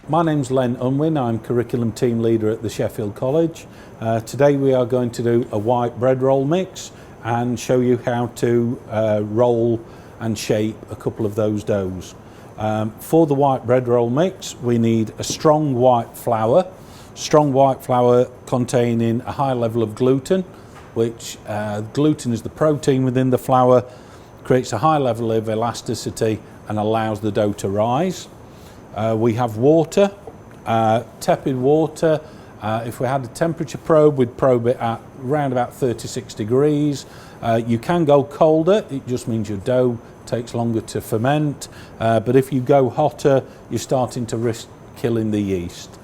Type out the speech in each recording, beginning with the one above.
My name's Len Unwin, I'm Curriculum Team Leader at the Sheffield College. Today we are going to do a white bread roll mix and show you how to roll and shape a couple of those doughs. For the white bread roll mix we need a strong white flour containing a high level of gluten, which gluten is the protein within the flour, creates a high level of elasticity and allows the dough to rise. We have water, tepid water. If we had a temperature probe, we'd probe it at around about 36 degrees. You can go colder, it just means your dough takes longer to ferment. But if you go hotter, you're starting to risk killing the yeast.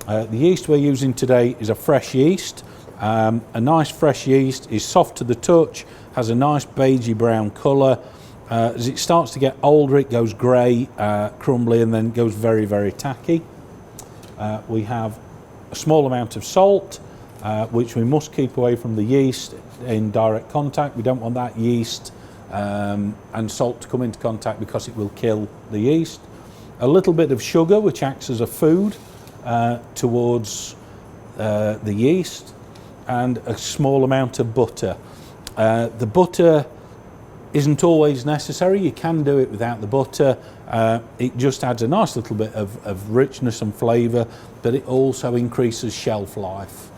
The yeast we're using today is a fresh yeast. A nice fresh yeast is soft to the touch, has a nice beigey brown colour. As it starts to get older, it goes grey, crumbly, and then goes very, very tacky. We have a small amount of salt, which we must keep away from the yeast in direct contact. We don't want that yeast and salt to come into contact because it will kill the yeast. A little bit of sugar, which acts as a food towards the yeast, and a small amount of butter. The butter isn't always necessary, you can do it without the butter. It just adds a nice little bit of richness and flavour, but it also increases shelf life.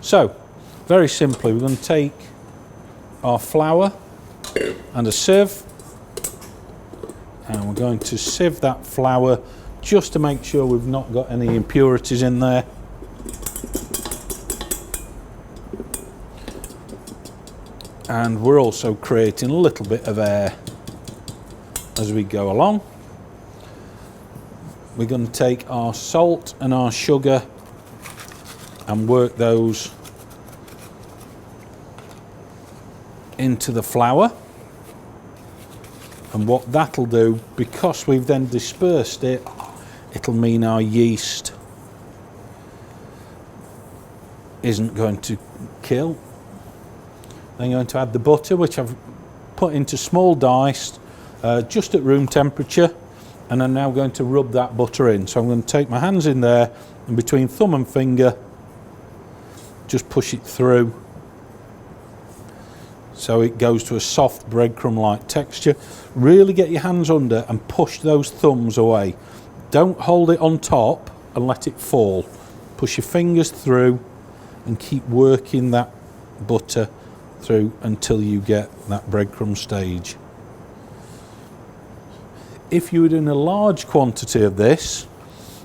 So, very simply, we're going to take our flour and a sieve, and we're going to sieve that flour just to make sure we've not got any impurities in there. And we're also creating a little bit of air as we go along. We're going to take our salt and our sugar and work those into the flour. And what that'll do, because we've then dispersed it, it'll mean our yeast isn't going to kill. I'm going to add the butter, which I've put into small dice, just at room temperature, and I'm now going to rub that butter in. So I'm going to take my hands in there, and between thumb and finger, just push it through so it goes to a soft breadcrumb-like texture. Really get your hands under and push those thumbs away. Don't hold it on top and let it fall. Push your fingers through and keep working that butter through until you get that breadcrumb stage. If you were doing a large quantity of this,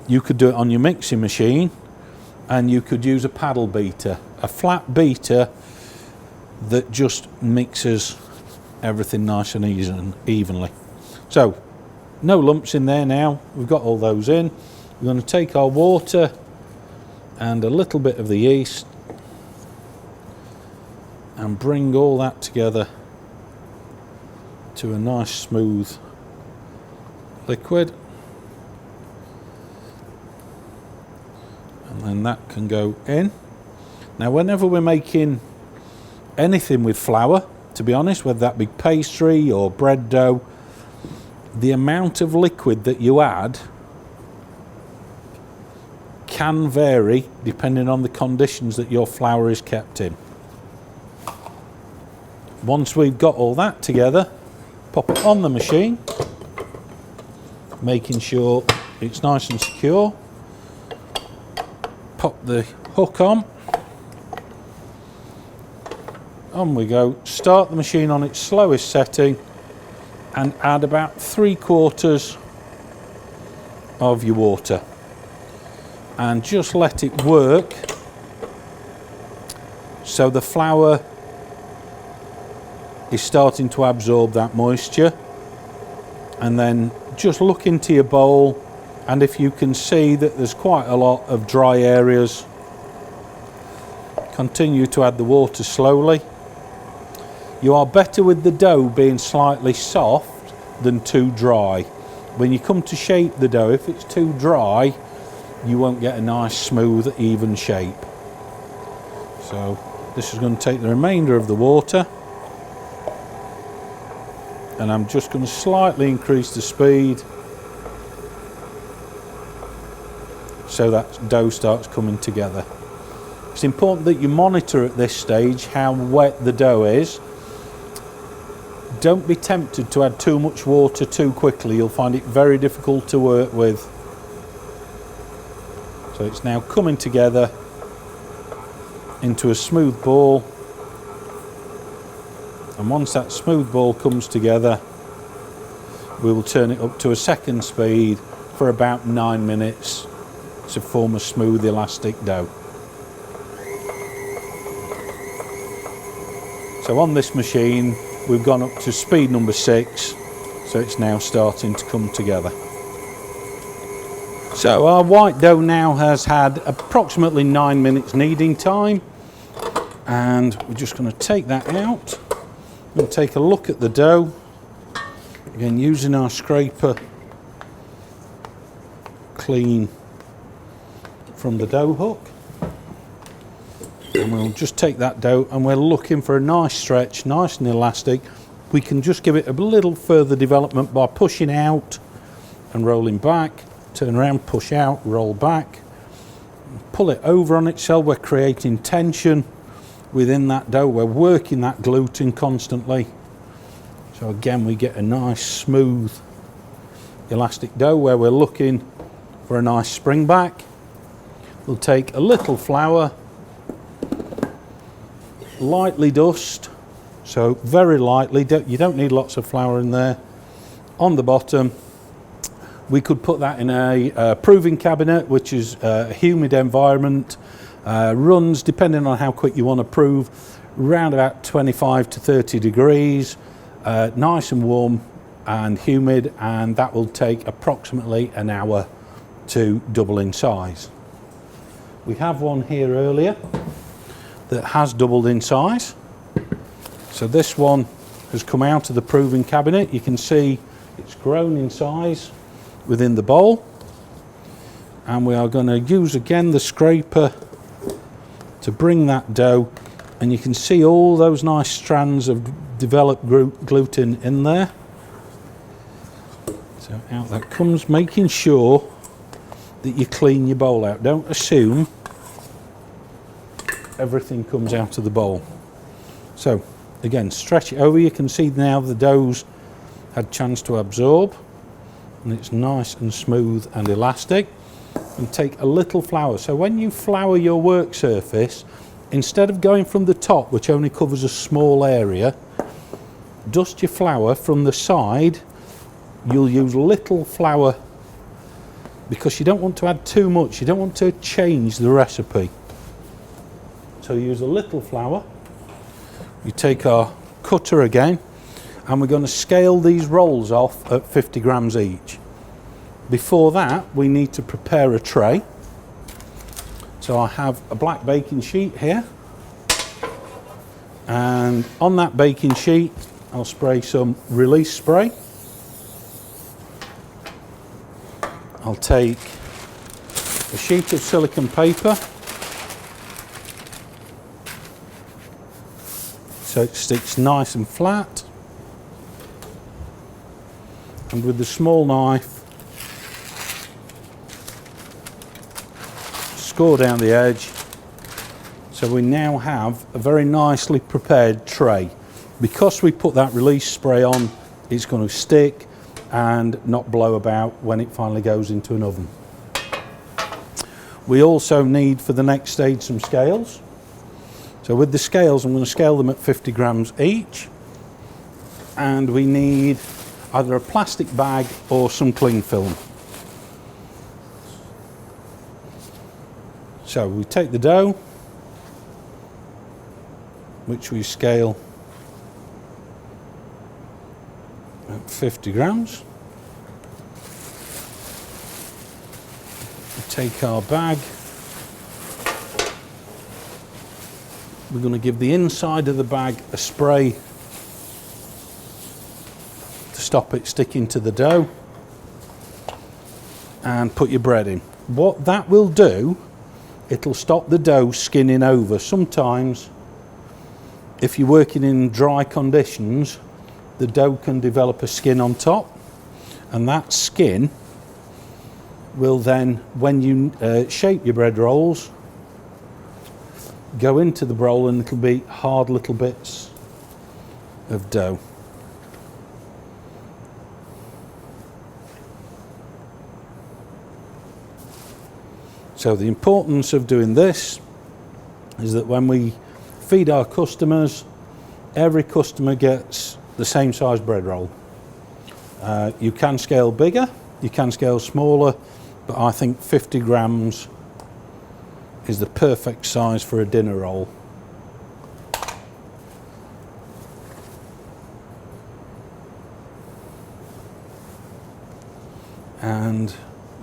you could do it on your mixing machine, and you could use a paddle beater, a flat beater that just mixes everything nice and easy and evenly. So no lumps in there now, we've got all those in. We're going to take our water and a little bit of the yeast and bring all that together to a nice smooth liquid, and then that can go in. Now whenever we're making anything with flour, to be honest, whether that be pastry or bread dough, the amount of liquid that you add can vary depending on the conditions that your flour is kept in. Once we've got all that together, pop it on the machine, making sure it's nice and secure. Pop the hook on. On we go. Start the machine on its slowest setting and add about 3/4 of your water. And just let it work so the flour is starting to absorb that moisture. And then just look into your bowl, and if you can see that there's quite a lot of dry areas, continue to add the water slowly. You are better with the dough being slightly soft than too dry. When you come to shape the dough, if it's too dry, you won't get a nice smooth even shape. So this is going to take the remainder of the water, and I'm just going to slightly increase the speed so that dough starts coming together. It's important that you monitor at this stage how wet the dough is. Don't be tempted to add too much water too quickly. You'll find it very difficult to work with. So it's now coming together into a smooth ball. And once that smooth ball comes together, we will turn it up to a second speed for about 9 minutes to form a smooth elastic dough. So on this machine we've gone up to speed number 6, so it's now starting to come together. So our white dough now has had approximately 9 minutes kneading time, and we're just going to take that out. We'll take a look at the dough, again using our scraper clean from the dough hook, and we'll just take that dough and we're looking for a nice stretch, nice and elastic. We can just give it a little further development by pushing out and rolling back, turn around, push out, roll back, pull it over on itself. We're creating tension within that dough, we're working that gluten constantly. So again we get a nice smooth elastic dough where we're looking for a nice spring back. We'll take a little flour, lightly dust, so very lightly, you don't need lots of flour in there. On the bottom we could put that in a proving cabinet, which is a humid environment, runs, depending on how quick you want to prove, around about 25 to 30 degrees, nice and warm and humid, and that will take approximately an hour to double in size. We have one here earlier that has doubled in size. So this one has come out of the proving cabinet. You can see it's grown in size within the bowl, and we are going to use again the scraper to bring that dough, and you can see all those nice strands of developed gluten in there. So out that comes, making sure that you clean your bowl out. Don't assume everything comes out of the bowl. So again, stretch it over. You can see now the dough's had a chance to absorb, and it's nice and smooth and elastic. And take a little flour. So when you flour your work surface, instead of going from the top, which only covers a small area, dust your flour from the side. You'll use little flour because you don't want to add too much. You don't want to change the recipe. So use a little flour. We take our cutter again, and we're going to scale these rolls off at 50 grams each. Before that, we need to prepare a tray. So I have a black baking sheet here, and on that baking sheet I'll spray some release spray. I'll take a sheet of silicone paper so it sticks nice and flat, and with the small knife score down the edge. So we now have a very nicely prepared tray. Because we put that release spray on, it's going to stick and not blow about when it finally goes into an oven. We also need, for the next stage, some scales. So with the scales, I'm going to scale them at 50 grams each, and we need either a plastic bag or some cling film. So we take the dough, which we scale at 50 grams. We take our bag. We're going to give the inside of the bag a spray to stop it sticking to the dough, and put your bread in. What that will do, it'll stop the dough skinning over. Sometimes, if you're working in dry conditions, the dough can develop a skin on top, and that skin will then, when you shape your bread rolls, go into the roll and it'll be hard little bits of dough. So the importance of doing this is that when we feed our customers, every customer gets the same size bread roll. You can scale bigger, you can scale smaller, but I think 50 grams is the perfect size for a dinner roll. And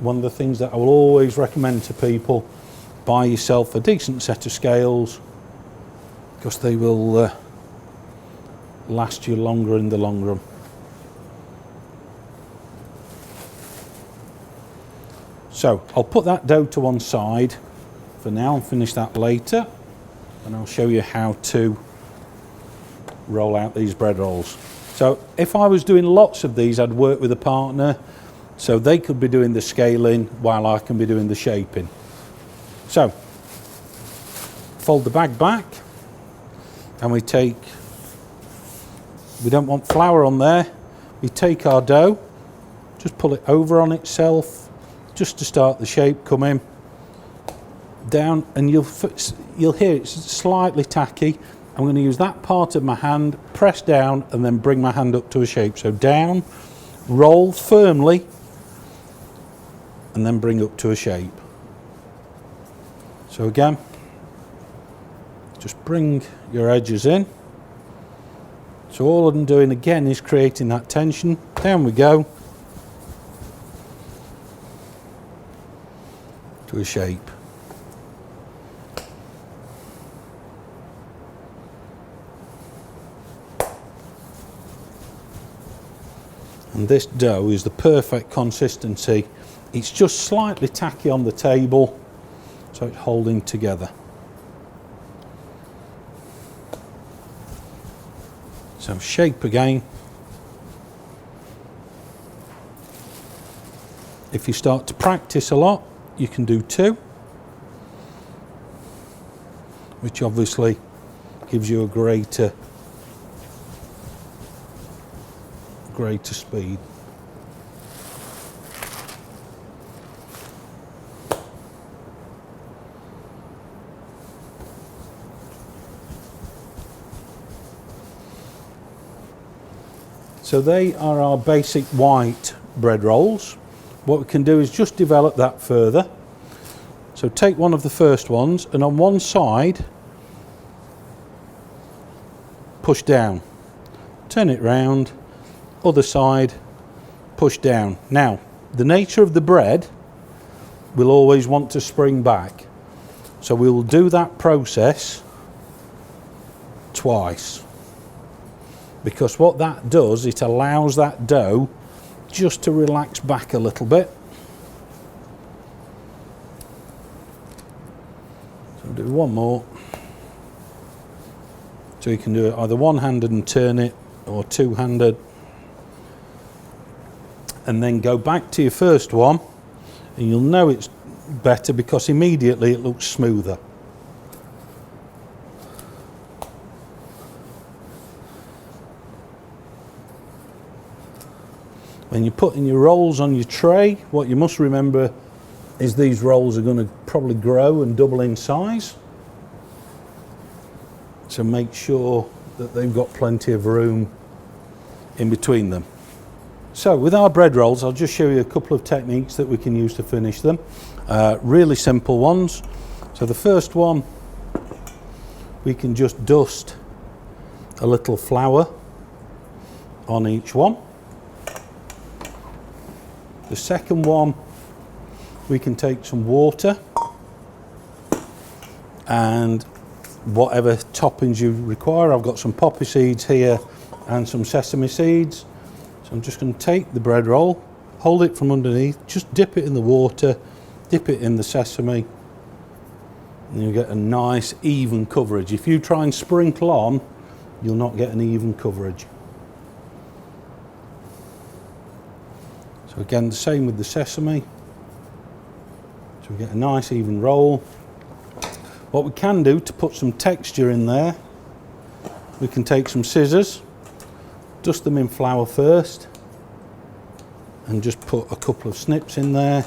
one of the things that I will always recommend to people, buy yourself a decent set of scales, because they will last you longer in the long run. So I'll put that dough to one side for now and finish that later, and I'll show you how to roll out these bread rolls. So if I was doing lots of these, I'd work with a partner, so they could be doing the scaling while I can be doing the shaping. So fold the bag back, and we don't want flour on there, we take our dough, just pull it over on itself just to start the shape coming down, and you'll hear it's slightly tacky. I'm going to use that part of my hand, press down, and then bring my hand up to a shape. So down, roll firmly, and then bring up to a shape. So again, just bring your edges in. So all I'm doing again is creating that tension. Down we go to a shape. And this dough is the perfect consistency. It's just slightly tacky on the table, so it's holding together. So shape again. If you start to practice a lot, you can do 2, which obviously gives you a greater speed. So they are our basic white bread rolls. What we can do is just develop that further. So take one of the first ones, and on one side, push down. Turn it round, other side, push down. Now, the nature of the bread will always want to spring back. So we will do that process twice. Because what that does, it allows that dough just to relax back a little bit. So do one more. So you can do it either one-handed and turn it, or two-handed. And then go back to your first one, and you'll know it's better because immediately it looks smoother. When you're putting your rolls on your tray, what you must remember is these rolls are going to probably grow and double in size. So make sure that they've got plenty of room in between them. So with our bread rolls, I'll just show you a couple of techniques that we can use to finish them. Really simple ones. So the first one, we can just dust a little flour on each one. The second one, we can take some water and whatever toppings you require. I've got some poppy seeds here and some sesame seeds. So I'm just going to take the bread roll, hold it from underneath, just dip it in the water, dip it in the sesame, and you get a nice even coverage. If you try and sprinkle on, you'll not get an even coverage. So again, the same with the sesame. So we get a nice even roll. What we can do to put some texture in there, we can take some scissors, dust them in flour first, and just put a couple of snips in there.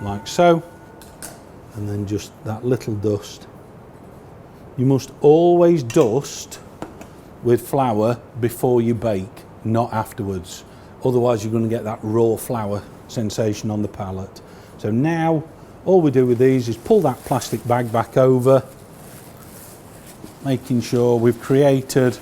Like so, and then just that little dust. You must always dust with flour before you bake, not afterwards. Otherwise you're going to get that raw flour sensation on the palate. So now all we do with these is pull that plastic bag back over, making sure we've created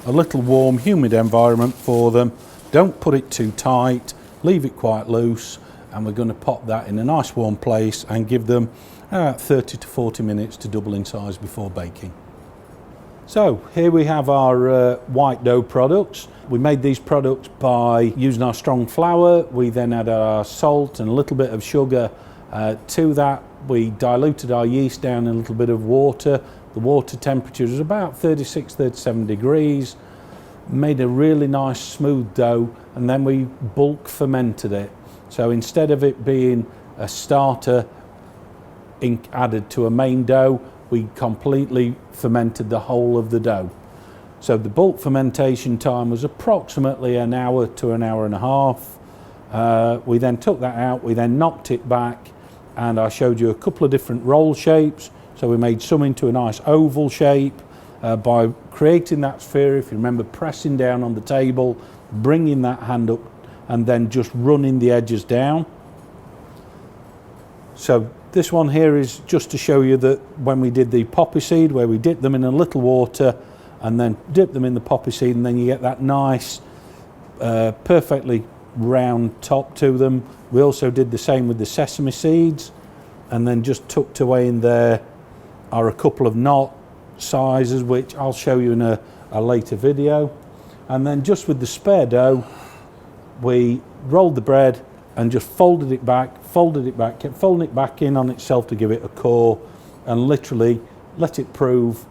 a little warm, humid environment for them. Don't put it too tight, leave it quite loose, and we're going to pop that in a nice warm place and give them 30 to 40 minutes to double in size before baking. So here we have our white dough products. We made these products by using our strong flour. We then added our salt and a little bit of sugar to that. We diluted our yeast down in a little bit of water. The water temperature was about 36, 37 degrees. Made a really nice smooth dough, and then we bulk fermented it. So instead of it being a starter added to a main dough, we completely fermented the whole of the dough. So the bulk fermentation time was approximately an hour to an hour and a half. We then took that out, we then knocked it back, and I showed you a couple of different roll shapes. So we made some into a nice oval shape by creating that sphere. If you remember, pressing down on the table, bringing that hand up, and then just running the edges down. So this one here is just to show you that when we did the poppy seed, where we dip them in a little water and then dip them in the poppy seed, and then you get that nice perfectly round top to them. We also did the same with the sesame seeds, and then just tucked away in there are a couple of knot sizes, which I'll show you in a later video. And then just with the spare dough, we rolled the bread and just folded it back, kept folding it back in on itself to give it a core, and literally let it prove,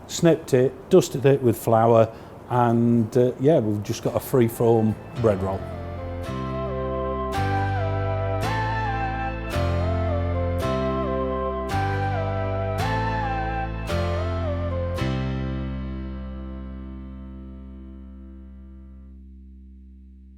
snipped it, dusted it with flour, and yeah, we've just got a free-form bread roll.